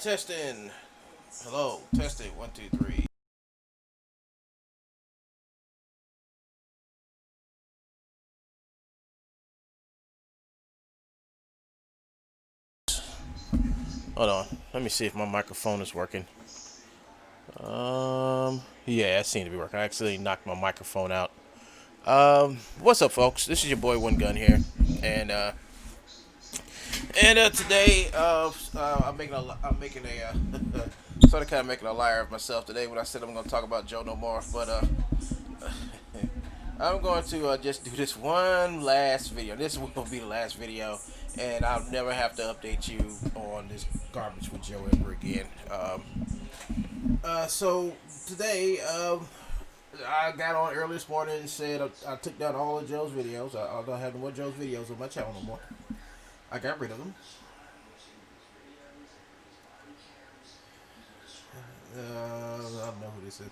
Testing. Hello. Testing. One, two, three. Hold on. Let me see if my microphone is working. Yeah, it seemed to be working. I accidentally knocked my microphone out. What's up, folks? This is your boy Wungun here, and today, sort of kind of making a liar of myself today when I said I'm going to talk about Joe no more, but I'm going to just do this one last video. This will be the last video, and I'll never have to update you on this garbage with Joe ever again. So today, I got on early this morning and said I took down all of Joe's videos. I don't have no more Joe's videos on my channel no more. I got rid of them. I don't know who this is.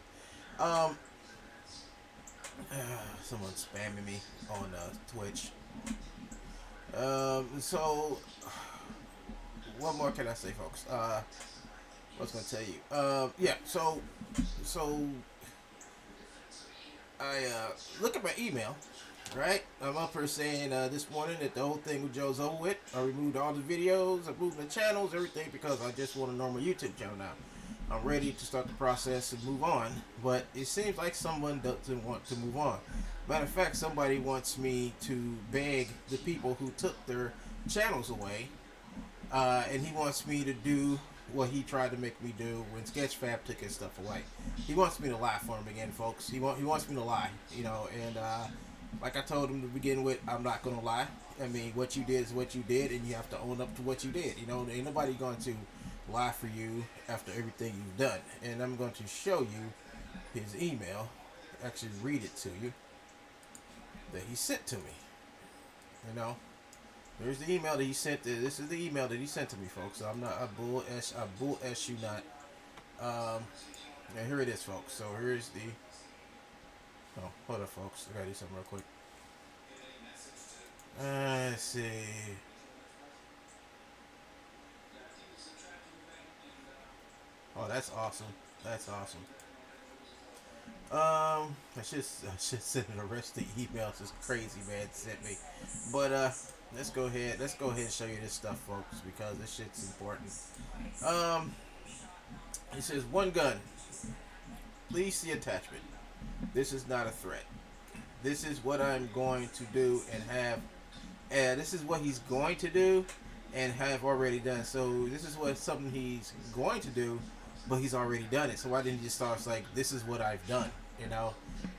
Someone spamming me on Twitch. So what more can I say, folks? What's gonna tell you? Yeah. So I look at my email. Right, I'm up here saying this morning that the whole thing with Joe's over with. I removed all the videos, I moved the channels, everything, because I just want a normal YouTube channel now. I'm ready to start the process and move on, but it seems like someone doesn't want to move on. Matter of fact, somebody wants me to beg the people who took their channels away, and he wants me to do what he tried to make me do when Sketchfab took his stuff away. He wants me to lie for him again, folks. He wants me to lie, and like I told him to begin with, I'm not going to lie. I mean, what you did is what you did, and you have to own up to what you did. Ain't nobody going to lie for you after everything you've done. And I'm going to show you his email, actually read it to you, that he sent to me. There's the email that he sent. This is the email that he sent to me, folks. I'm not, I bull S you not. And here it is, folks. So here's the, oh, hold up, folks. I gotta do something real quick. Let's see. Oh, that's awesome. That's awesome. I should send the rest of the emails. This crazy man sent me, but let's go ahead. Let's go ahead and show you this stuff, folks, because this shit's important. It says Wungun. Please see attachment. This is not a threat. This is what I'm going to do and have. This is what he's going to do and have already done. So this is something he's going to do, but he's already done it. So why didn't he just start like, this is what I've done,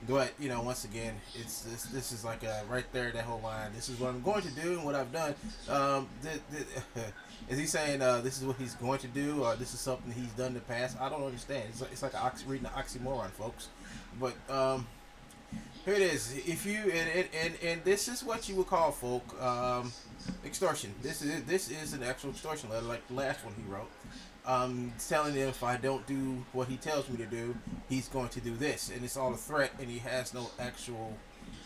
But once again, this is like right there, that whole line. This is what I'm going to do and what I've done. Is he saying this is what he's going to do, or this is something he's done in the past? I don't understand. It's like reading an oxymoron, folks. But here it is. If you and this is what you would call, folk, extortion. This is an actual extortion letter, like the last one he wrote. Telling him if I don't do what he tells me to do, he's going to do this, and it's all a threat, and he has no actual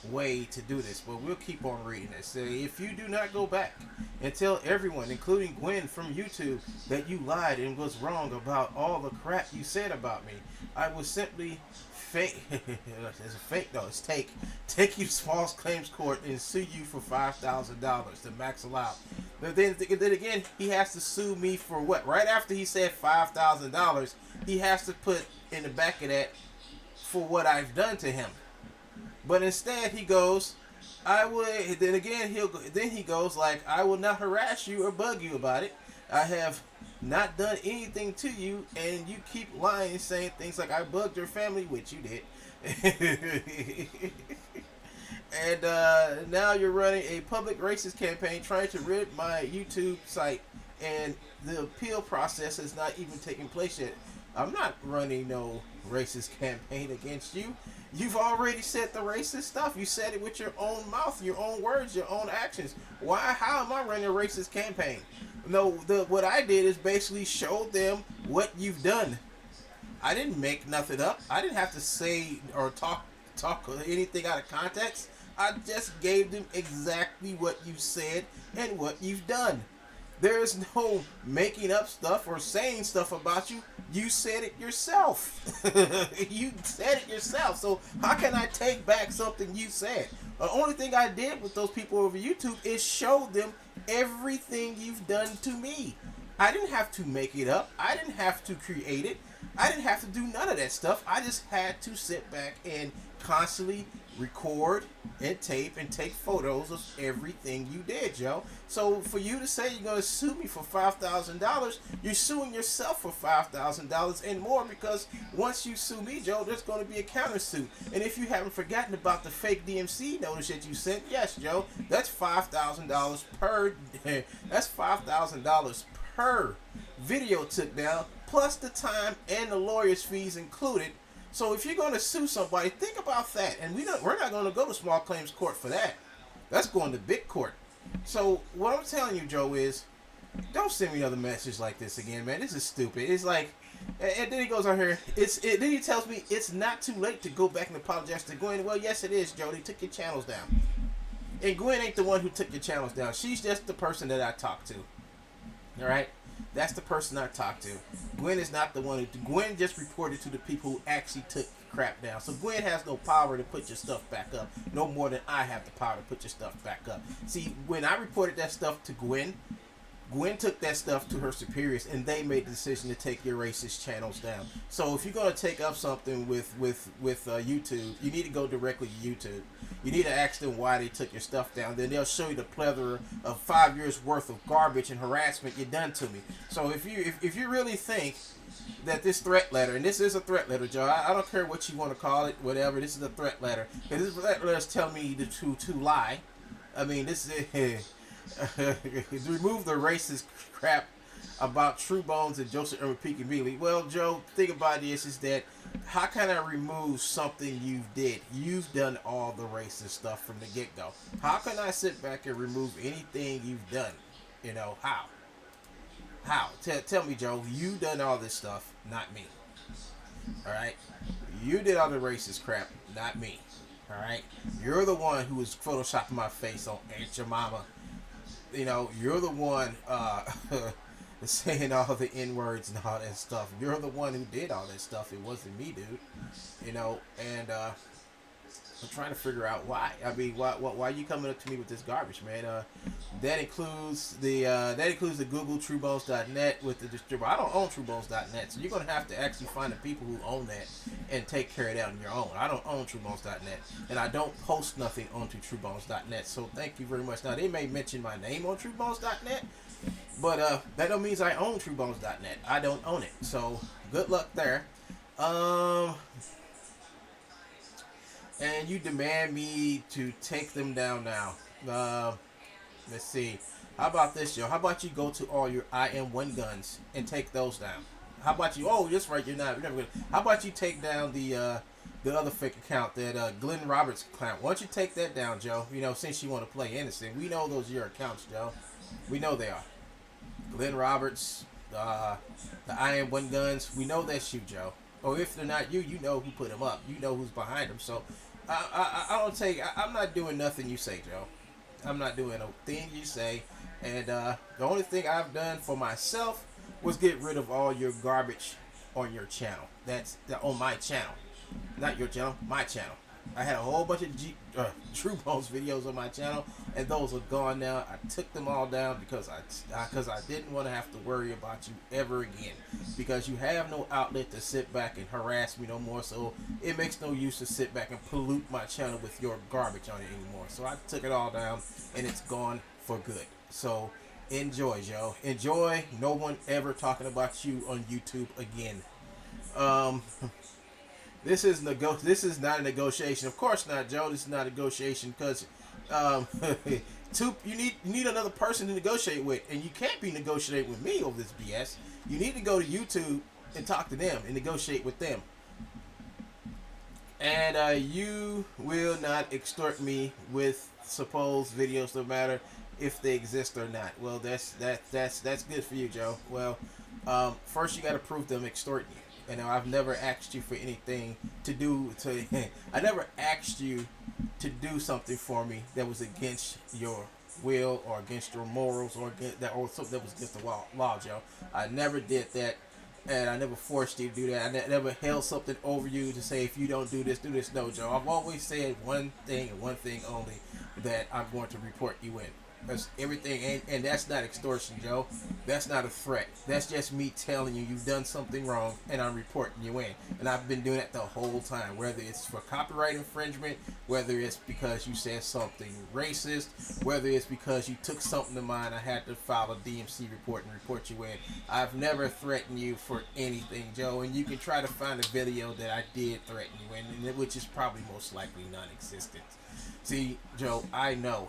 way to do this. But we'll keep on reading it. Say, if you do not go back and tell everyone, including Gwen from YouTube, that you lied and was wrong about all the crap you said about me, I will simply fake. It's a fake though. It's take you to false claims court and sue you for $5,000 to max allowed. But then again, he has to sue me for what? Right after he said $5,000, he has to put in the back of that for what I've done to him. But instead, he goes, I would. Then again, he goes like, I will not harass you or bug you about it. I have not done anything to you, and you keep lying, saying things like I bugged your family, which you did. And now you're running a public racist campaign trying to rid my YouTube site, and the appeal process has not even taken place yet. I'm not running no racist campaign against you. You've already said the racist stuff. You said it with your own mouth, your own words, your own actions. How am I running a racist campaign? No, what I did is basically show them what you've done. I didn't make nothing up. I didn't have to say or talk anything out of context. I just gave them exactly what you said and what you've done. There's no making up stuff or saying stuff about you. You said it yourself. You said it yourself. So how can I take back something you said? The only thing I did with those people over YouTube is show them everything you've done to me. I didn't have to make it up. I didn't have to create it. I didn't have to do none of that stuff. I just had to sit back and constantly record and tape and take photos of everything you did, Joe. So for you to say you're going to sue me for $5,000, you're suing yourself for $5,000 and more, because once you sue me, Joe, there's going to be a countersuit. And if you haven't forgotten about the fake DMC notice that you sent, yes, Joe, that's $5,000 per. That's $5,000 per video took down, plus the time and the lawyer's fees included. So if you're going to sue somebody, think about that. And we're not going to go to small claims court for that. That's going to big court. So what I'm telling you, Joe, is don't send me another message like this again, man. This is stupid. It's like, and then he goes on here. Then he tells me it's not too late to go back and apologize to Gwen. Well, yes, it is, Joe. They took your channels down. And Gwen ain't the one who took your channels down. She's just the person that I talked to. All right? That's the person I talked to. Gwen is not the one who... Gwen just reported to the people who actually took crap down. So Gwen has no power to put your stuff back up. No more than I have the power to put your stuff back up. See, when I reported that stuff to Gwen, Gwen took that stuff to her superiors, and they made the decision to take your racist channels down. So if you're going to take up something with YouTube, you need to go directly to YouTube. You need to ask them why they took your stuff down. Then they'll show you the plethora of 5 years worth of garbage and harassment you done to me. So if you really think that this threat letter, and this is a threat letter, Joe, I don't care what you want to call it, whatever, this is a threat letter. Because this threat letter is telling me to lie. I mean, this is... remove the racist crap about True Bones and Joseph Peak Beasley. Well, Joe, the thing about this is that how can I remove something you've did? You've done all the racist stuff from the get-go. How can I sit back and remove anything you've done? You know, how? How? Tell me, Joe, you done all this stuff, not me. Alright? You did all the racist crap, not me. Alright? You're the one who was photoshopping my face on Aunt Your Mama. You know, you're the one saying all the N-words and all that stuff. You're the one who did all that stuff. It wasn't me, dude. You know, and I'm trying to figure out why. I mean, why are you coming up to me with this garbage, man? That includes the Google TrueBones.net with the distributor. I don't own TrueBones.net, so you're gonna have to actually find the people who own that and take care of that on your own. I don't own TrueBones.net, and I don't post nothing onto TrueBones.net. So thank you very much. Now they may mention my name on TrueBones.net, but that don't mean I own TrueBones.net. I don't own it. So good luck there. And you demand me to take them down now. Let's see. How about this, Joe? How about you go to all your Wunguns and take those down? How about you? Oh, that's right. You're never gonna. How about you take down the other fake account, that Glenn Roberts account? Why don't you take that down, Joe? You know, since you want to play innocent, we know those are your accounts, Joe. We know they are. Glenn Roberts, the Wunguns. We know that's you, Joe. Or if they're not you, you know who put them up. You know who's behind them. So I don't take. I'm not doing nothing you say, Joe. I'm not doing a thing you say. And the only thing I've done for myself was get rid of all your garbage on your channel. That's on my channel, not your channel, my channel. I had a whole bunch of True Bones videos on my channel, and those are gone now. I took them all down because I didn't want to have to worry about you ever again, because you have no outlet to sit back and harass me no more. So it makes no use to sit back and pollute my channel with your garbage on it anymore. So I took it all down, and it's gone for good. So enjoy, Joe. Enjoy. No one ever talking about you on YouTube again. This is not a negotiation. Of course not, Joe. This is not a negotiation because you need another person to negotiate with, and you can't be negotiating with me over this BS. You need to go to YouTube and talk to them and negotiate with them. And you will not extort me with supposed videos, no matter if they exist or not. Well, that's good for you, Joe. Well, first you got to prove them extorting you. You know, I've never asked you for anything to do I never asked you to do something for me that was against your will or against your morals or against that or something that was against the law, Joe. I never did that, and I never forced you to do that. I never held something over you to say if you don't do this, do this. No, Joe. I've always said one thing and one thing only, that I'm going to report you in. That's everything, and that's not extortion, Joe. That's not a threat. That's just me telling you you've done something wrong, and I'm reporting you in. And I've been doing that the whole time, whether it's for copyright infringement, whether it's because you said something racist, whether it's because you took something of mine, I had to file a DMC report and report you in. I've never threatened you for anything, Joe, and you can try to find a video that I did threaten you in, which is probably most likely non-existent. See, Joe, I know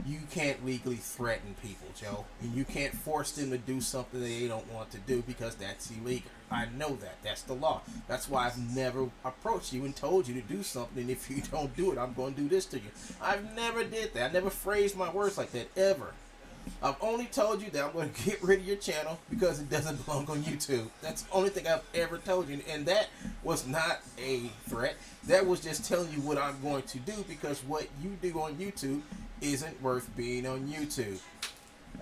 you can't legally threaten people, Joe. And you can't force them to do something they don't want to do because that's illegal. I know that. That's the law. That's why I've never approached you and told you to do something. And if you don't do it, I'm going to do this to you. I've never did that. I never phrased my words like that, ever. I've only told you that I'm going to get rid of your channel because it doesn't belong on YouTube. That's the only thing I've ever told you. And that was not a threat. That was just telling you what I'm going to do because what you do on YouTube isn't worth being on YouTube.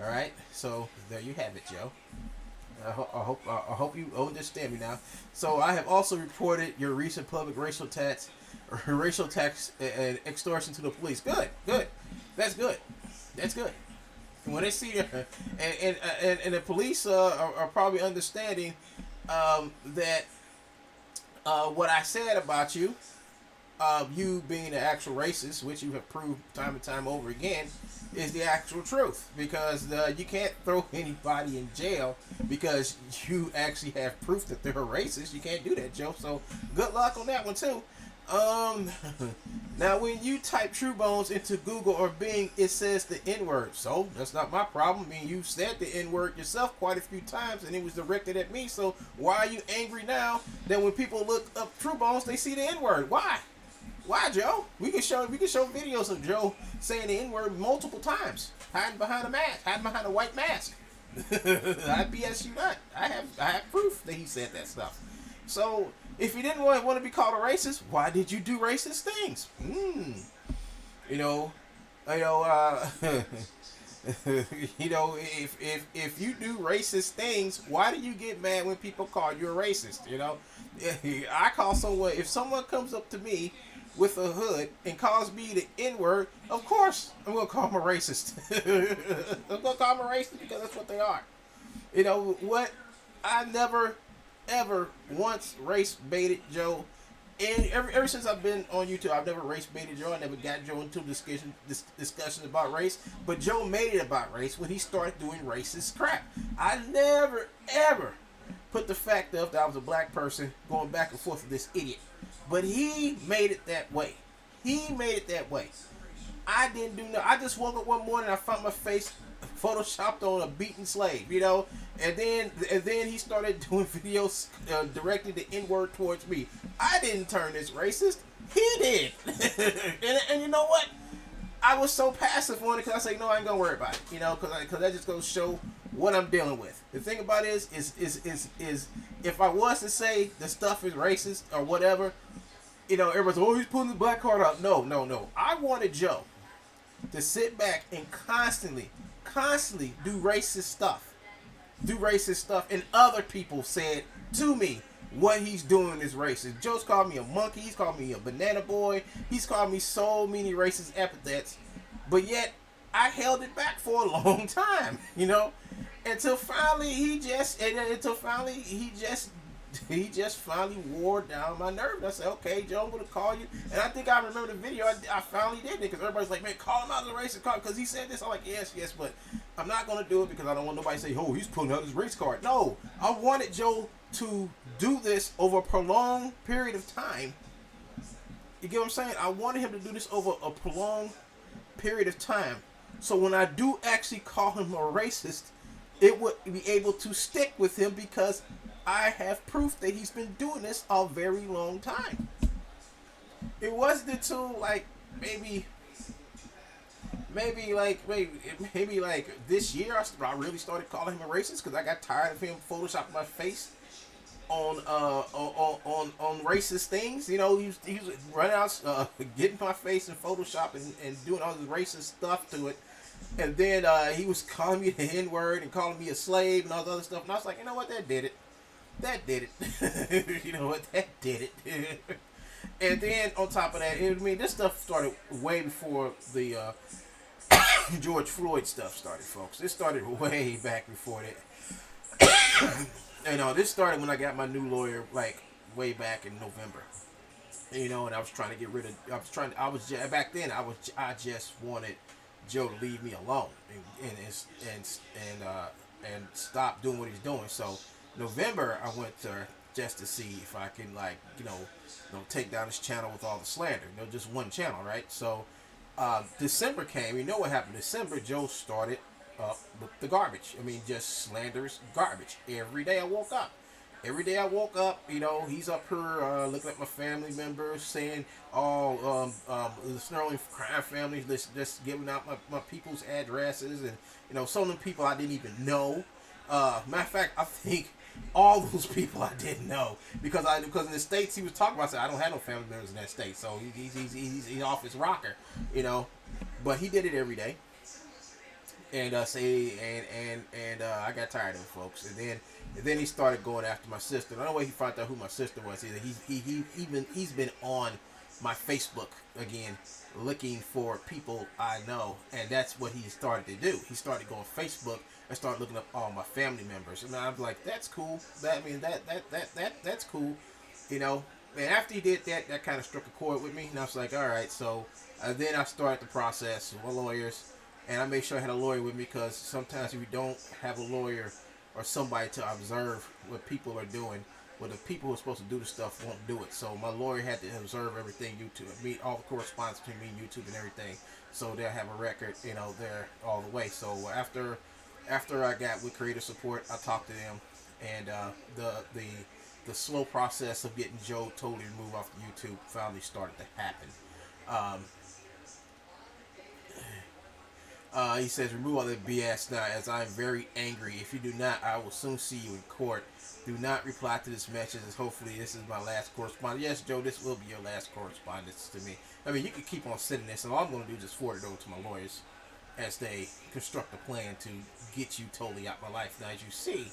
All right? So there you have it, Joe. I hope you understand me now. So I have also reported your recent public racial tax and extortion to the police. Good. That's good. When they see and the police are probably understanding that what I said about you, you being an actual racist, which you have proved time and time over again, is the actual truth. Because you can't throw anybody in jail because you actually have proof that they're a racist. You can't do that, Joe. So good luck on that one too. Now when you type True Bones into Google or Bing, it says the N-word. So that's not my problem. I mean, you've said the N-word yourself quite a few times and it was directed at me. So why are you angry now that when people look up True Bones, they see the N-word? Why, Joe? We can show videos of Joe saying the N-word multiple times, hiding behind a mask, hiding behind a white mask. I BS you not. I have proof that he said that stuff. So if you didn't want to be called a racist, why did you do racist things? You know, if you do racist things, why do you get mad when people call you a racist? You know, I call someone, if someone comes up to me with a hood and calls me the N-word, of course I'm gonna call them a racist. I'm gonna call them a racist because that's what they are. You know what? I never ever once race baited Joe, and ever since I've been on YouTube, I've never race baited Joe. I never got Joe into discussion about race, but Joe made it about race when he started doing racist crap. I never ever put the fact up that I was a black person going back and forth with this idiot, but he made it that way. I didn't do nothing. I just woke up one morning and I found my face photoshopped on a beaten slave, you know, and then he started doing videos directing the N-word towards me. I didn't turn this racist. He did. and you know what? I was so passive on it because I say, no, I ain't gonna worry about it, you know, because that just goes to show what I'm dealing with. The thing about it is if I was to say the stuff is racist or whatever, you know, everybody's, oh, he's pulling the black card out. No. I wanted Joe to sit back and constantly do racist stuff, and other people said to me what he's doing is racist. Joe's called me a monkey, he's called me a banana boy, he's called me so many racist epithets, but yet I held it back for a long time, you know, until finally he just finally wore down my nerve. And I said, okay, Joe, I'm going to call you. And I think I remember the video. I finally did it because everybody's like, man, call him out as a racist card because he said this. I'm like, yes, but I'm not going to do it because I don't want nobody to say, oh, he's pulling out his race card. No, I wanted Joe to do this over a prolonged period of time. You get what I'm saying? I wanted him to do this over a prolonged period of time. So when I do actually call him a racist, it would be able to stick with him because I have proof that he's been doing this a very long time. It wasn't until like maybe this year I really started calling him a racist because I got tired of him photoshopping my face on racist things. You know, he was running out, getting my face in Photoshop and doing all this racist stuff to it. And then he was calling me the N-word and calling me a slave and all the other stuff. And I was like, you know what, that did it. That did it. You know what, that did it. And then on top of that, I mean, this stuff started way before the George Floyd stuff started, folks. This started way back before that. You know, this started when I got my new lawyer, like way back in November. You know, and I was trying to get rid of. Back then. I just wanted Joe to leave me alone and stop doing what he's doing. So November, I went to just to see if I can, like, take down his channel with all the slander. Just one channel, right? So December came. You know what happened? December, Joe started up with the garbage. I mean, just slanderous garbage. Every day I woke up, he's up here looking at my family members, saying, "Oh, the Snarling crime families, just giving out my people's addresses, and some of them people I didn't even know. Matter of fact, I think all those people I didn't know because in the states he was talking about, I said I don't have no family members in that state, so he's off his rocker, but he did it every day." And I got tired of it, folks. And then he started going after my sister. The only way he found out who my sister was, he's been on my Facebook again, looking for people I know, and that's what he started to do. He started going Facebook and started looking up all my family members, and I'm like, that's cool. That's cool, And after he did that, that kind of struck a chord with me, and I was like, all right. So then I started the process with lawyers. And I made sure I had a lawyer with me because sometimes if you don't have a lawyer or somebody to observe what people are doing, well, the people who are supposed to do the stuff won't do it. So my lawyer had to observe everything YouTube, meet all the correspondence between me and YouTube and everything, so they'll have a record, there all the way. So after I got with creator support, I talked to them, and the slow process of getting Joe totally removed off YouTube finally started to happen. He says, remove all that BS now, as I am very angry. If you do not, I will soon see you in court. Do not reply to this message, as hopefully this is my last correspondence. Yes, Joe, this will be your last correspondence to me. I mean, you can keep on sending this, and all I'm going to do is just forward it over to my lawyers as they construct a plan to get you totally out of my life. Now, as you see,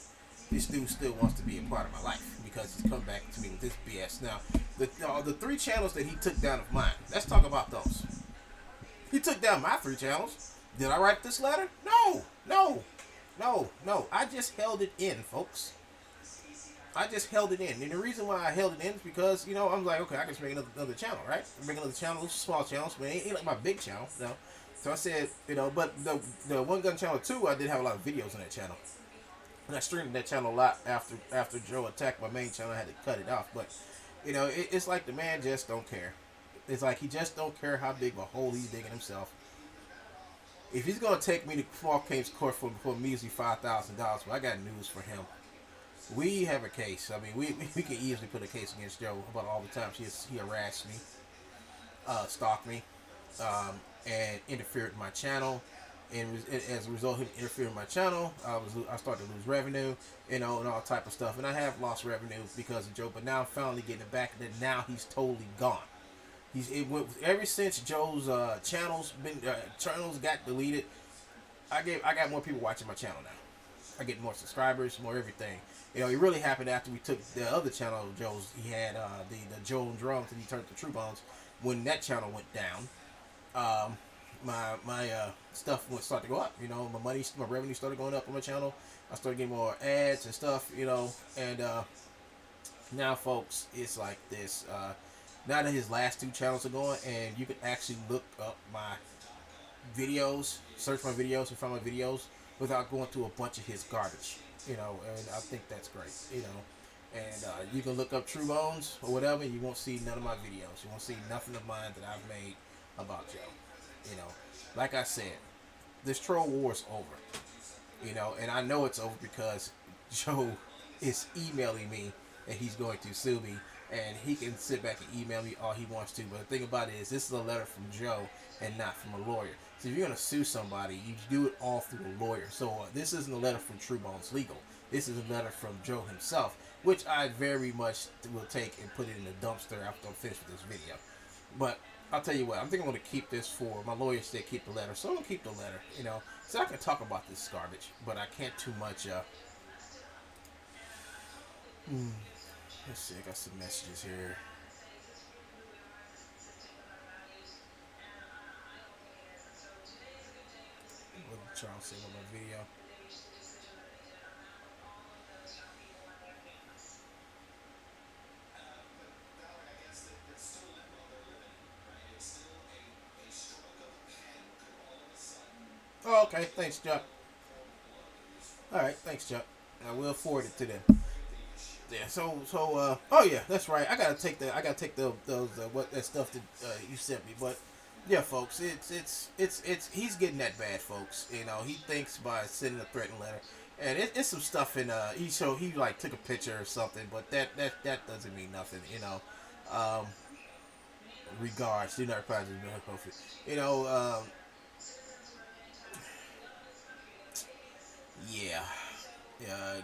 this dude still wants to be a part of my life because he's come back to me with this BS. Now, the 3 channels that he took down of mine, let's talk about those. He took down my 3 channels. Did I write this letter? No. I just held it in, folks. I just held it in. And the reason why I held it in is because, I'm like, okay, I can just make another channel, right? Make another channel, small channels, but it ain't like my big channel, So I said, but the Wungun channel 2, I did have a lot of videos on that channel. And I streamed that channel a lot after Joe attacked my main channel. I had to cut it off. But, it's like the man just don't care. It's like he just don't care how big of a hole he's digging himself. If he's going to take me to small claims court for measly $5,000, well, I got news for him. We have a case. I mean, we can easily put a case against Joe about all the times he harassed me, stalked me, and interfered in my channel. And as a result of him interfering in my channel, I started to lose revenue, and all type of stuff. And I have lost revenue because of Joe, but now I'm finally getting it back, and now he's totally gone. Ever since Joe's channels got deleted, I got more people watching my channel now. I get more subscribers, more everything. It really happened after we took the other channel of Joe's. He had the Joe and Drums, and he turned to True Bones. When that channel went down, my stuff started to go up. My revenue started going up on my channel. I started getting more ads and stuff. And now, folks, it's like this. Now that his last 2 channels are going, and you can actually look up my videos, search my videos, and find my videos without going through a bunch of his garbage, and I think that's great, and you can look up True Bones or whatever, and you won't see none of my videos. You won't see nothing of mine that I've made about Joe. Like I said, this troll war is over, and I know it's over because Joe is emailing me that he's going to sue me. And he can sit back and email me all he wants to. But the thing about it is, this is a letter from Joe and not from a lawyer. So if you're going to sue somebody, you do it all through a lawyer. So this isn't a letter from True Bones Legal. This is a letter from Joe himself, which I very much will take and put it in the dumpster after I'm finished with this video. But I'll tell you what. I'm thinking I'm gonna keep this for my lawyer said keep the letter, so I'm gonna keep the letter. You know, so I can talk about this garbage, but I can't too much. Let's see. I got some messages here. What did Charles say about my video? Oh, okay. Thanks, Chuck. All right. Thanks, Chuck. I will forward it to them. Yeah. Oh yeah, that's right. I gotta take those what that stuff that you sent me. But yeah, folks, it's he's getting that bad, folks. You know, he thinks by sending a threatening letter, and it's some stuff in he like took a picture or something, but that doesn't mean nothing. You know, regards, do not reply to the you know, yeah.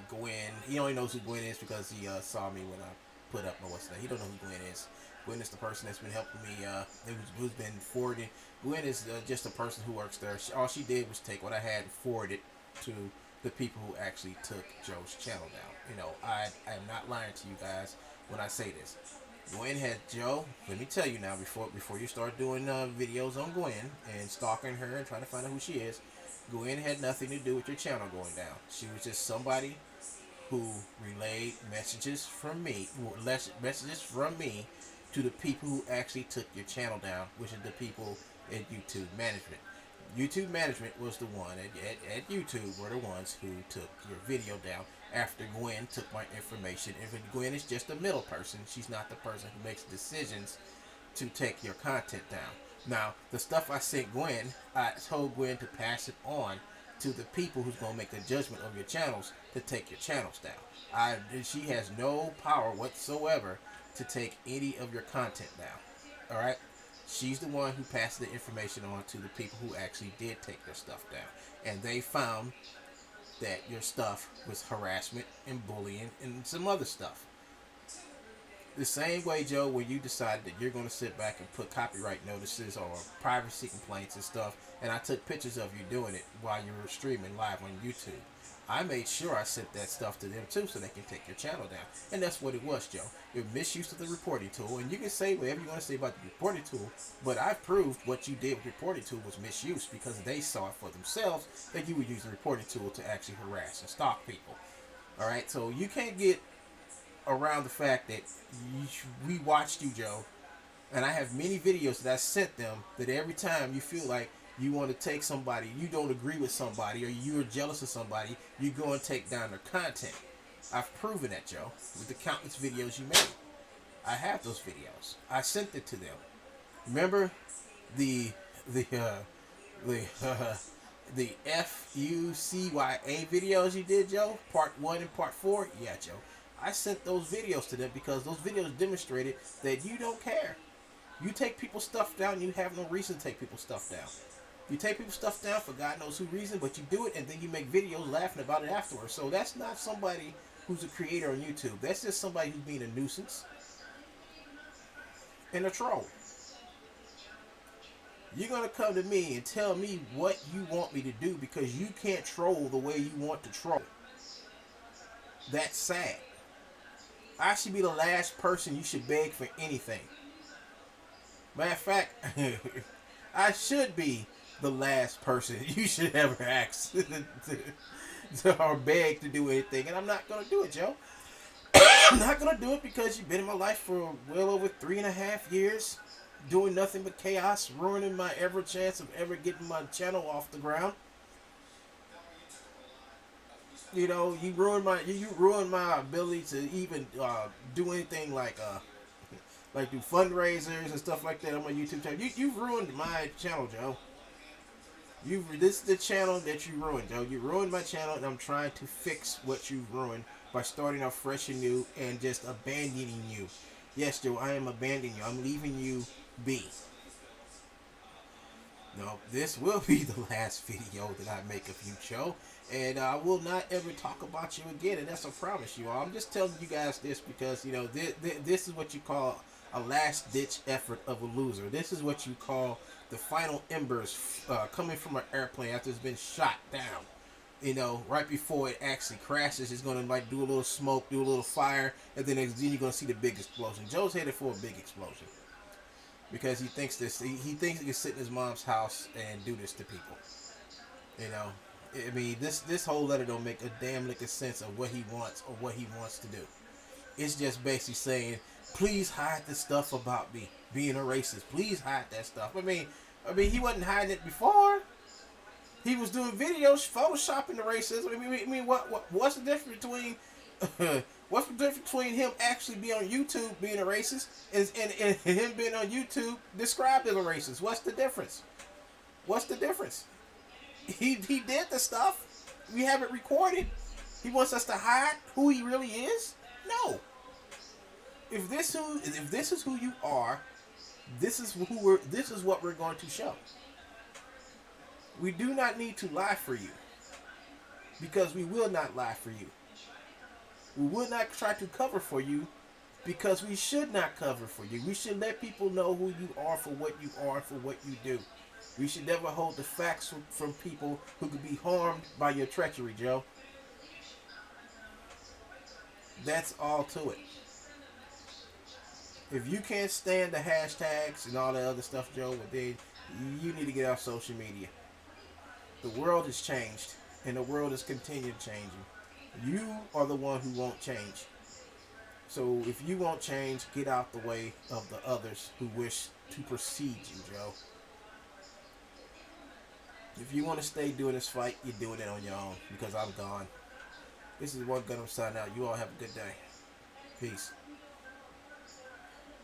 Gwen. He only knows who Gwen is because he saw me when I put up my what's that. He don't know who Gwen is. Gwen is the person that's been helping me. Who's been forwarding. Gwen is just a person who works there. All she did was take what I had and forward it to the people who actually took Joe's channel down. You know, I am not lying to you guys when I say this. Gwen had Joe. Let me tell you now, before you start doing videos on Gwen and stalking her and trying to find out who she is, Gwen had nothing to do with your channel going down. She was just somebody who relayed messages from me, to the people who actually took your channel down, which is the people at YouTube management. YouTube management was the one at YouTube were the ones who took your video down after Gwen took my information. And Gwen is just a middle person. She's not the person who makes decisions to take your content down. Now, the stuff I sent Gwen, I told Gwen to pass it on to the people who's going to make the judgment of your channels to take your channels down. She has no power whatsoever to take any of your content down. All right? She's the one who passed the information on to the people who actually did take their stuff down. And they found that your stuff was harassment and bullying and some other stuff. The same way, Joe, when you decided that you're going to sit back and put copyright notices or privacy complaints and stuff, and I took pictures of you doing it while you were streaming live on YouTube. I made sure I sent that stuff to them too so they can take your channel down. And that's what it was, Joe. Your misuse of the reporting tool. And you can say whatever you want to say about the reporting tool, but I've proved what you did with the reporting tool was misuse because they saw it for themselves that you would use the reporting tool to actually harass and stalk people. Alright, so you can't get around the fact that we watched you, Joe, and I have many videos that I sent them that every time you feel like you want to take somebody, you don't agree with somebody, or you're jealous of somebody, you go and take down their content. I've proven that, Joe, with the countless videos you made. I have those videos. I sent it to them. Remember the FUCYA videos you did, Joe? Part 1 and Part 4? Yeah, Joe. I sent those videos to them because those videos demonstrated that you don't care. You take people's stuff down, you have no reason to take people's stuff down. You take people's stuff down for God knows who reason, but you do it and then you make videos laughing about it afterwards. So that's not somebody who's a creator on YouTube. That's just somebody who's being a nuisance and a troll. You're going to come to me and tell me what you want me to do because you can't troll the way you want to troll. That's sad. I should be the last person you should beg for anything. Matter of fact, I should be the last person you should ever ask or beg to do anything. And I'm not going to do it, Joe. I'm not going to do it because you've been in my life for well over 3.5 years. Doing nothing but chaos. Ruining my ever chance of ever getting my channel off the ground. You know, you ruined my ability to even do anything like do fundraisers and stuff like that on my YouTube channel. You've ruined my channel, Joe. This is the channel that you ruined, Joe. You ruined my channel, and I'm trying to fix what you've ruined by starting off fresh and new and just abandoning you. Yes, Joe, I am abandoning you. I'm leaving you be. No, this will be the last video that I make of you, Joe. And I will not ever talk about you again, and that's a promise, you all. I'm just telling you guys this because, you know, this is what you call a last ditch effort of a loser. This is what you call the final embers coming from an airplane after it's been shot down. You know, right before it actually crashes, it's gonna like do a little smoke, do a little fire, and then you're gonna see the big explosion. Joe's headed for a big explosion because he thinks this. He thinks he can sit in his mom's house and do this to people. You know, I mean, this whole letter don't make a damn lick of sense of what he wants or what he wants to do. It's just basically saying, please hide the stuff about me being a racist. Please hide that stuff. I mean, he wasn't hiding it before. He was doing videos photoshopping the racism. I mean, what's the difference between what's the difference between him actually being on YouTube being a racist and him being on YouTube described as a racist? What's the difference? What's the difference? He did the stuff. We have it recorded. He wants us to hide who he really is? No. If this is who you are, this is what we're going to show. We do not need to lie for you, because we will not lie for you. We will not try to cover for you, because we should not cover for you. We should let people know who you are for what you are, for what you do. We should never hold the facts from people who could be harmed by your treachery, Joe. That's all to it. If you can't stand the hashtags and all that other stuff, Joe, then you need to get off social media. The world has changed, and the world is continuing changing. You are the one who won't change. So if you won't change, get out the way of the others who wish to precede you, Joe. If you want to stay doing this fight, you're doing it on your own, because I'm gone. This is Wungun signing out. You all have a good day. Peace.